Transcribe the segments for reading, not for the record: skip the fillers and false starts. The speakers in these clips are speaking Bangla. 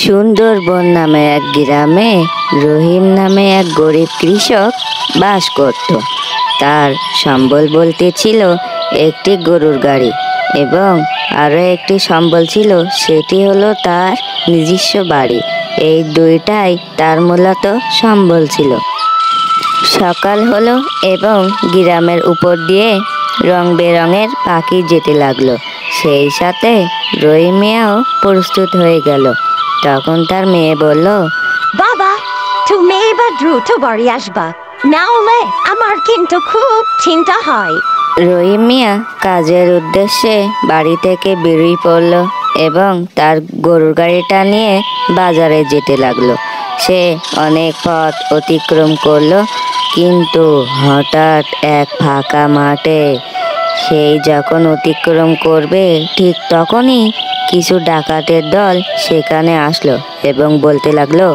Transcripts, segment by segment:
সুন্দরবন নামে এক গ্রামে রহিম নামে এক গরিব কৃষক বাস করত। তার সম্বল বলতে ছিল একটি গরুর গাড়ি এবং আরও একটি সম্বল ছিল, সেটি হলো তার নিজস্ব বাড়ি। এই দুইটাই তার মূলত সম্বল ছিল। সকাল হলো এবং গ্রামের উপর দিয়ে রং বেরঙের পাখি যেতে লাগলো। সেই সাথে রহিম মিয়াও প্রস্তুত হয়ে গেল। তখন তার মেয়ে বলল, বাবা, তুমি এবার দ্রুত বাড়ি আসবা, না হলে আমার কিন্তু খুব চিন্তা হয়। রহিম মিয়া কাজের উদ্দেশ্যে বাড়ি থেকে বেরিয়ে পড়ল এবং তার গরুর গাড়িটা নিয়ে বাজারে যেতে লাগলো। সে অনেক পথ অতিক্রম করলো, কিন্তু হঠাৎ এক ফাঁকা মাঠে সেই যখন অতিক্রম করবে ঠিক তখনই কিছু ডাকাতের দল সেখানে আসলো এবং বলতে লাগলো,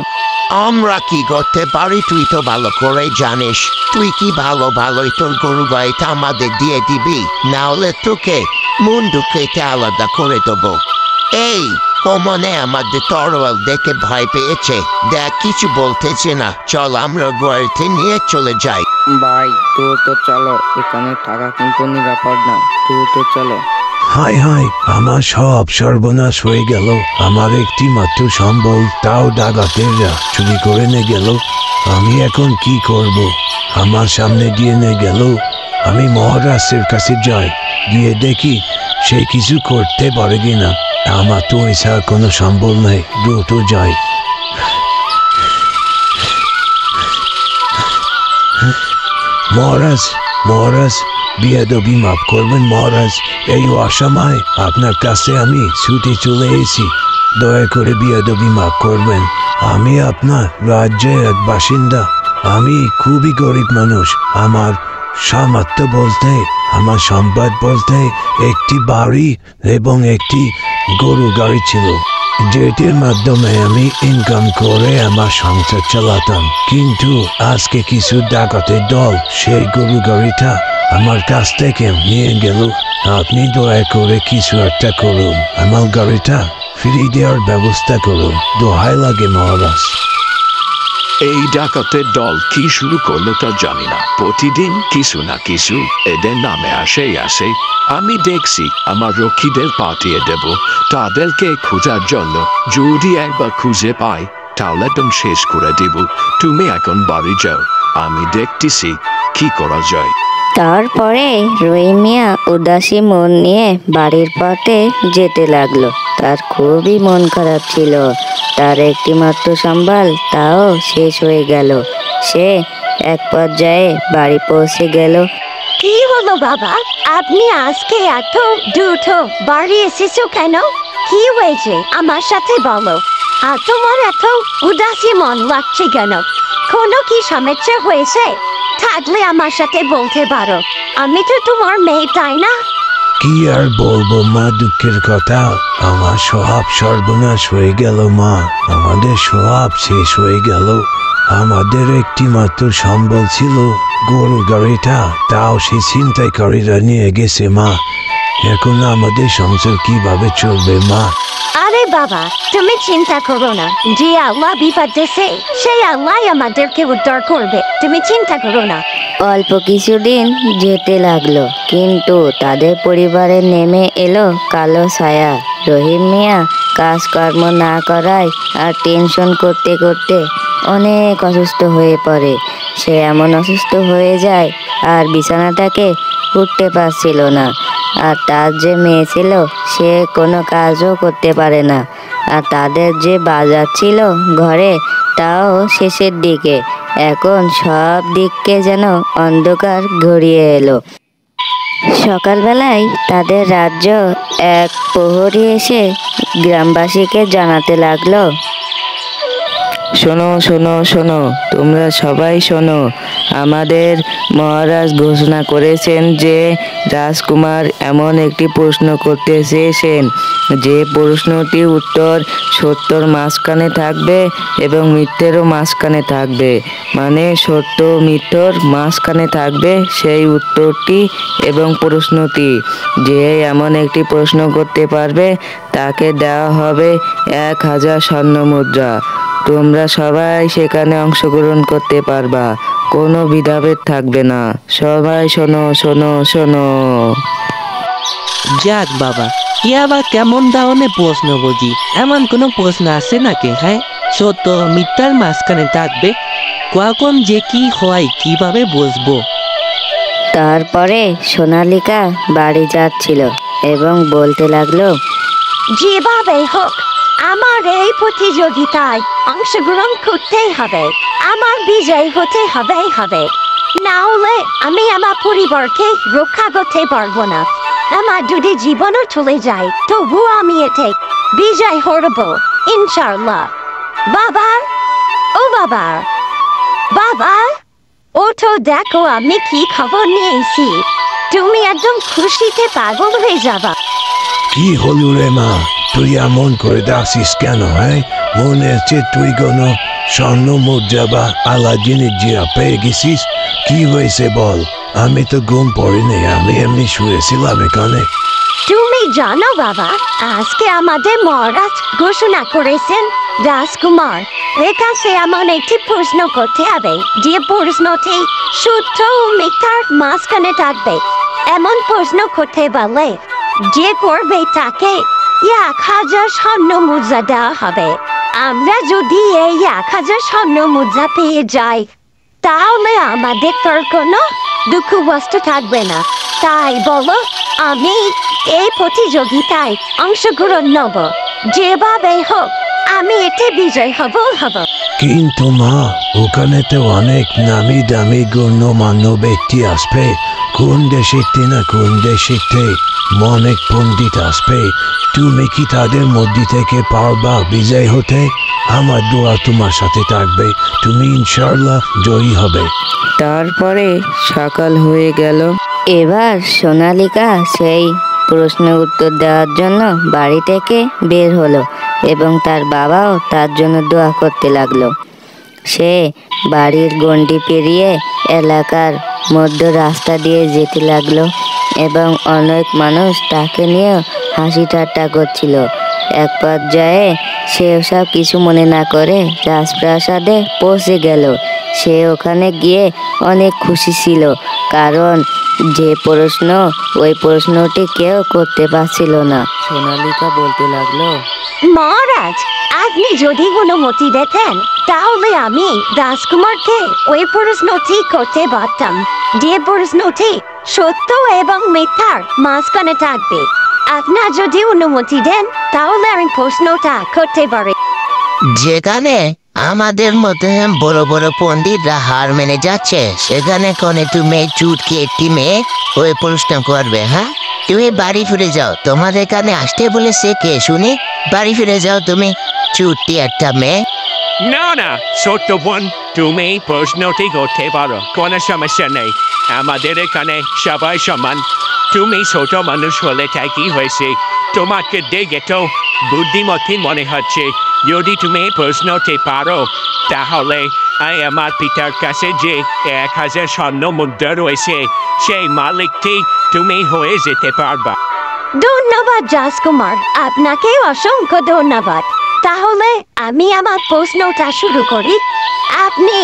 আমরা কি করতে পারি তুই তো ভালো করে জানিস। তুই কি ভালোই তোর গরু গাড়িটা আমাদের দিয়ে দিবি, না হলে তোকে মুন্ডু কেটে আলাদা করে দেবো। এই কমনে আমাদের তরোয়াল দেখে ভয় পেয়েছে, দেখ কিছু বলতেছে না, চল আমরা গাড়িতে নিয়ে চলে যাই। ভাই দ্রুত চলো, এখানে থাকা কিন্তু নিরাপদ না, দ্রুত চলো। হায় হায়, আমার সব সর্বনাশ হয়ে গেল। আমার একটি মাত্র সম্বল তাও ডাকাতেরা চুরি করে নিয়ে গেল। আমি এখন কি করব? আমার সামনে দিয়ে নিয়ে গেল। আমি মহারাজের কাছে যাই, গিয়ে দেখি সে কিছু করতে পারে কিনা। আমার তো এছাড়া কোনো সম্বল নেই, দ্রুত যাই। মহারাজ, মহারাজ, বিয়াদবি মাফ করবেন মহারাজ। এই অসময় আপনার কাছে আমি ছুটে চলে এসেছি, দয়া করে বিয়াদবি মাফ করবেন। আমি আপনার রাজ্যের এক বাসিন্দা। আমি খুবই গরিব মানুষ। আমার সামর্থ্য বলতে, আমার সম্পদ বলতে একটি বাড়ি এবং একটি গরু গাড়ি ছিল, যেটির মাধ্যমে আমি ইনকাম করে আমার সংসার চালাতাম। কিন্তু আজকে কিছু ডাকাতের দল সেই গরু গাড়িটা আমার কাছ থেকে নিয়ে গেল। আপনি দয়া করে কিছু একটা করুন, আমার গাড়িটা ফিরিয়ে দেওয়ার ব্যবস্থা করুন, দোহাই লাগে মহারাজ। এই ডাকাতের দল কি শুরু করলো তা জানি না, প্রতিদিন কিছু না কিছু এদের নামে আসে। আমি দেখছি আমার রক্ষীদের পাঠিয়ে দেব তাদেরকে খোঁজার জন্য। যদি একবার খুঁজে পাই তাহলে একদম শেষ করে দেব। তুমি এখন বাড়ি যাও, আমি দেখতেছি কি করা যায়। তারপরে রহিম মিয়া উদাসী মন নিয়ে বাড়ির পথে যেতে লাগলো। তার খুবই মন খারাপ ছিল। তার একটি মাত্র সম্বল তাও শেষ হয়ে গেল। সে এক পর্যায়ে বাড়ি পৌঁছে গেল। কি হলো বাবা, আপনি আজকে এত দ্রুত বাড়ি এসেছো কেন? কি হয়েছে আমার সাথে বলো। আর তোমার এত উদাসী মন লাগছে কেন? কোনো কি সমস্যা হয়েছে? থাকলে আমার সাথে বলতে পারো, আমি তো তোমার মেয়ে, তাই না? কি আর বলবো মা, দুঃখের কথা। আমার সব সর্বনাশ হয়ে গেল মা, আমাদের সব শেষ হয়ে গেল। আমাদের একটি মাত্র সম্বল ছিল গরু গাড়িটা, তাও সে ছিনতাইকারীরা নিয়ে গেছে মা। এখন আমাদের সংসার কিভাবে চলবে মা? আরে বাবা, তুমি চিন্তা করো না, যে আল্লাহ বিপদ দিয়েছে সেই আল্লাহ আমাদেরকে উদ্ধার করবে, তুমি চিন্তা করো না। অল্প কিছুদিন যেতে লাগলো, কিন্তু তাদের পরিবারে নেমে এলো কালো ছায়া। রহিম মিয়া কাজকর্ম না করায় আর টেনশন করতে করতে অনেক অসুস্থ হয়ে পড়ে। সে এমন অসুস্থ হয়ে যায় আর বিছানা থেকে উঠতে পারছিল না। আর তার যে মেয়ে ছিল সে কোনো কাজও করতে পারে না। আর তাদের যে বাজার ছিল ঘরে তাও শেষের দিকে। এখন সব দিককে যেন অন্ধকার ঘরিয়ে এলো। সকালবেলায় তাদের রাজ্য এক প্রহরী এসে গ্রামবাসীকে জানাতে লাগলো, শোনো শোনো শোনো, তোমরা সবাই শোনো। আমাদের মহারাজ ঘোষণা করেছেন যে রাজকুমার এমন একটি প্রশ্ন করতে চেয়েছেন যে প্রশ্নটি উত্তর সত্যর মাঝখানে থাকবে এবং মিথ্যেরও মাঝখানে থাকবে। মানে সত্য মিথ্যর মাঝখানে থাকবে সেই উত্তরটি এবং প্রশ্নটি। যে এমন একটি প্রশ্ন করতে পারবে তাকে দেওয়া হবে 1000 স্বর্ণ মুদ্রা। তোমরা সবাই সেখানে অংশগ্রহণ করতে পারবা, কোনো ভেদাভেদ থাকবে না। সবাই শোনো শোনো শোনো। যাক বাবা, কি আবার কেমন ধরনের প্রশ্ন বুঝি? এমন কোনো প্রশ্ন আছে নাকি? হ্যাঁ, সত্য মিথ্যার মাঝখানে থাকবে, কখন যে কি হয় কিভাবে বুঝবো? তারপরে সোনালিকা বাড়ি যাচ্ছিল এবং বলতে লাগলো, যেভাবে হোক আমার এই প্রতিযোগিতায় অংশগ্রহণ করতেই হবে, আমার বিজয় হতে হবে। না হলে আমি আমার পরিবারকে রক্ষা করতে পারবো না। আমার যদি জীবনও চলে যায় তবু আমি এতে বিজয় হব ইনশাআল্লাহ। বাবা, ও বাবা, বাবা, ও তো দেখো আমি কি খবর নিয়ে এসেছি। তুমি একদম খুশিতে পাগল হয়ে যাবা। কি হলো রে মা, তুই এমন করে ডাকছিস কেন? হ্যাঁ, মনে হচ্ছে তুই কোনো স্বর্ণ মুদ্রা বা আলাদিনের জিয়া পেয়ে গেছিস। কি হয়েছে বল? আমি তো ঘুম পড়িনি, আমি এমনি শুয়েছিলাম এখানে। তুমি জানো বাবা, আজকে আমাদের মহারাজ ঘোষণা করেছেন রাজকুমার এর কাছে এমন একটি প্রশ্ন করতে হবে যে প্রশ্নটি সত্য ও মিথ্যার মাঝখানে থাকবে। এমন প্রশ্ন করতে পারলে যে করবে তাকে 1000 স্বর্ণ মুদ্রা দেওয়া হবে। আমরা যদি এই 1000 স্বর্ণ মুদ্রা পেয়ে যাই তাহলে আমাদের তোর কোনো দুঃখ কষ্ট থাকবে না। তাই বলো, আমি এই প্রতিযোগিতায় অংশগ্রহণ নেব। যেভাবে হোক আমি এতে বিজয় হব। কিন্তু মা, ওখানে তো অনেক নামি দামি গণ্যমান্য ব্যক্তি আসবে। কোন দেশেতে না কোন দেশেতে অনেক পণ্ডিত আসবে। তুমি কি তাদের মধ্যে থেকে পারবা বিজয় হতে? আমার দোয়া তোমার সাথে থাকবে, তুমি ইনশাআল্লাহ জয়ী হবে। তারপরে সকাল হয়ে গেল। এবার সোনালিকা সেই প্রশ্নের উত্তর দেওয়ার জন্য বাড়ি থেকে বের হলো এবং তার বাবাও তার জন্য দোয়া করতে লাগলো। সে বাড়ির গণ্ডি পেরিয়ে এলাকার মধ্য রাস্তা দিয়ে যেতে লাগলো এবং অনেক মানুষ তাকে নিয়ে হাসি ঠাট্টা করছিল। এক পর্যায়ে সে সব কিছু মনে না করে রাজপ্রাসাদে পৌঁছে গেল। সে ওখানে গিয়ে অনেক খুশি ছিল, কারণ যে প্রশ্ন ওই প্রশ্নটি কেউ করতে পারছিল না। সোনালিকা বলতে লাগলো, মহারাজ, আপনি যদি অনুমতি দিতেন তাহলে আমি রাজকুমারকে ওই প্রশ্নটি করতে পারতাম যে প্রশ্নটি সত্য এবং মিথ্যার মাঝখানে থাকবে। আপনার যদি অনুমতি দেন তাহলে আমি প্রশ্নটা করতে পারি। যেখানে আমাদের মতো বড় বড় পণ্ডিতরা হার মেনে যাচ্ছে সেখানে কোন একটু মেয়ে চুটকি একটি মেয়ে ওই প্রশ্ন করবে? হ্যাঁ, তুমি বাড়ি ফিরে যাও, তোমার এখানে আসতে বলেছে কে শুনি? বাড়ি ফিরে যাও তুমি, চুটকি একটা মেয়ে। না না, ছোট্ট বোন, তুমি প্রশ্নটি করতে পারো, কোনো সমস্যা নেই। আমাদের এখানে সবাই সমান। তুমি ছোট মানুষ হলে তাই কি হয়েছে? তোমাকে দেখে তো বুদ্ধিমতী মনে হচ্ছে। যদি তুমি প্রশ্নটি পারো তাহলে আমার পিতার কাছে যে 1000 স্বর্ণ মুদ্রা রয়েছে সেই মালিকটি তুমি হয়ে যেতে পারবা। ধন্যবাদ রাজকুমার, আপনাকে অসংখ্য ধন্যবাদ। তাহলে আমি আমার প্রশ্নটা শুরু করি। আপনি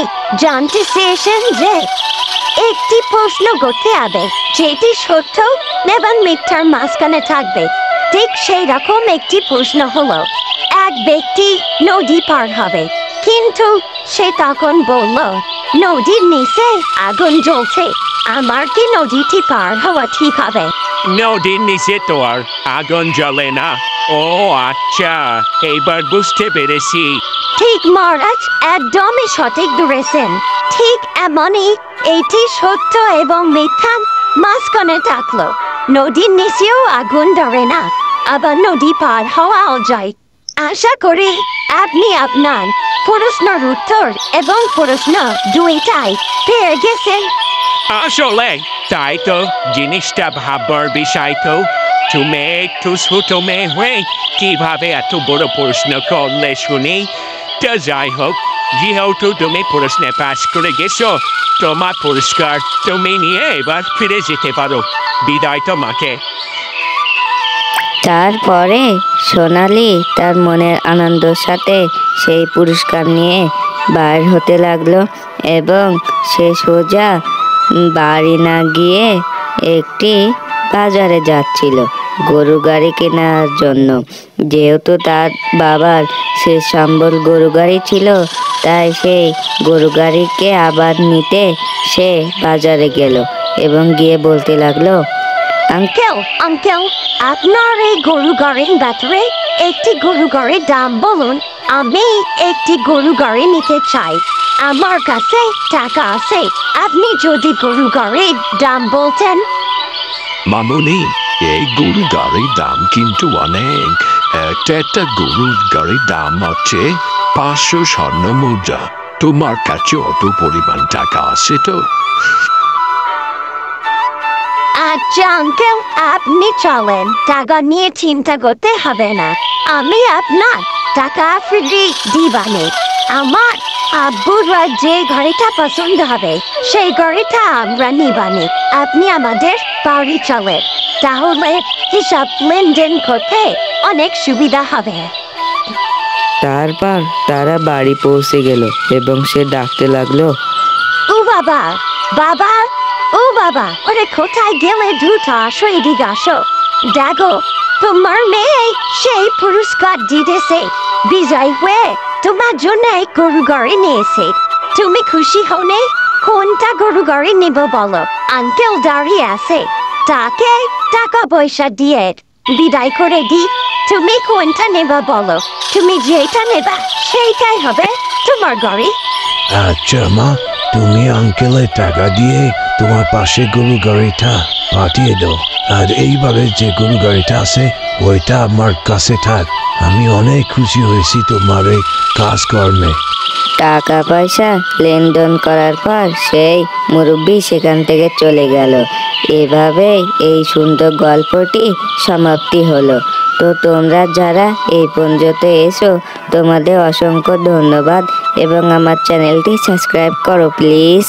জানতে চেয়েছেন যে একটি প্রশ্ন করতে হবে যেটি সত্য এবং মিথ্যার মাঝখানে থাকবে। ঠিক সেই রকম একটি প্রশ্ন হলো, এক ব্যক্তি নদী পার হবে, কিন্তু সে তখন বলল নদীর নিচে আগুন জ্বলছে, আমার কি নদীটি পার হওয়া ঠিক হবে? নদীর নিচে তো আর আগুন জ্বলে না। ও আচ্ছা, এইবার বুঝতে পেরেছি। ঠিক মহারাজ, একদমই সঠিক ধরেছেন। ঠিক এমনই এটি সত্য এবং মিথ্যা মাঝখানে থাকলো। নদীর নিচেও আগুন ধরে না, আবার নদী পার হওয়াও যায়। আশা করি আপনি আপনার প্রশ্নের উত্তর এবং প্রশ্ন দুইটাই পেয়ে গেছেন। আসলে তাই তো, জিনিসটা ভাববার বিষয় তো। তুমি একটু ছোট মেয়ে হয়ে কিভাবে এত বড় প্রশ্ন করলে শুনি? তা যাই হোক, যেহেতু তুমি প্রশ্নে পাশ করে গেছো, তোমার পুরস্কার তুমি নিয়ে এবার ফিরে যেতে পারো। বিদায় তোমাকে। তারপরে সোনালি তার মনের আনন্দের সাথে সেই পুরস্কার নিয়ে বাইর হতে লাগলো এবং সে সোজা বাড়ি না গিয়ে একটি বাজারে যাচ্ছিল গরু গাড়ি কেনার জন্য। যেহেতু তার বাবার সে সম্বল গরু গাড়ি ছিল, তাই সেই গরু গাড়িকে আবার নিতে সে বাজারে গেল এবং গিয়ে বলতে লাগলো, আঙ্কেল আঙ্কেল, আপনার এই গরু গাড়ির ব্যাটারে একটি গরু গাড়ির দাম বলুন। আমি একটি গরু গাড়ি নিতে চাই। আমার কাছে টাকা আছে। আপনি যদি গরু গাড়ির দাম বলতেন। মামুনি, এই গরু গাড়ির দাম কিন্তু অনেক। একটা গরুর গাড়ির দাম হচ্ছে 500 স্বর্ণ মুদ্রা। তোমার কাছে অত পরিমাণ টাকা আছে তো? আচ্ছা আঙ্কেল, আপনি চলেন, টাকা নিয়ে চিন্তা করতে হবে না। আমি আপনার টাকা ফিরিয়ে দিবানে। আমার আব্বুরা যে গাড়িটা পছন্দ হবে সেই গাড়িটা আমরা নিবানে। আপনি আমাদের বাড়ি চলেন, তাহলে হিসাব লেনদেন করতে অনেক সুবিধা হবে। তারপর তারা বাড়ি পৌঁছে গেল এবং সে ডাকতে লাগলো, ও বাবা, বাবা, ও বাবা, ওরে কোথায় গেলে? দ্রুত আসো, এদিকে আসো। দেখো, তোমার মেয়ে সেই পুরস্কার দিতেছে। বিজয় হয়ে তোমার জন্য এক গরু গাড়ি নিয়েছে। তুমি খুশি হনে? কোনটা গরু গাড়ি নেব বলো? আঙ্কেল দাঁড়িয়ে আছে, তাকে টাকা পয়সা দিয়ে বিদায় করে দি। তুমি কোনটা নেবা বলো? তুমি যেটা নেবা সেইটাই হবে তোমার গাড়ি। আচ্ছা মা, তুমি আঙ্কেলের টাকা দিয়ে তোমার পাশে গরু গাড়িটা পাঠিয়ে দাও, আর এইবারে যে গরু গাড়িটা আছে ওইটা আমার কাছে থাক। আমি অনেক খুশি হয়েছি তোমার এই কাজকর্মে। টাকা পয়সা লেনদেন করার পর সেই মুরব্বি সেখান থেকে চলে গেল। এভাবেই এই সুন্দর গল্পটি সমাপ্তি হলো। তো তোমরা যারা এই পর্যন্ত এসো, তোমাদের অসংখ্য ধন্যবাদ এবং আমার চ্যানেলটি সাবস্ক্রাইব করো প্লিজ।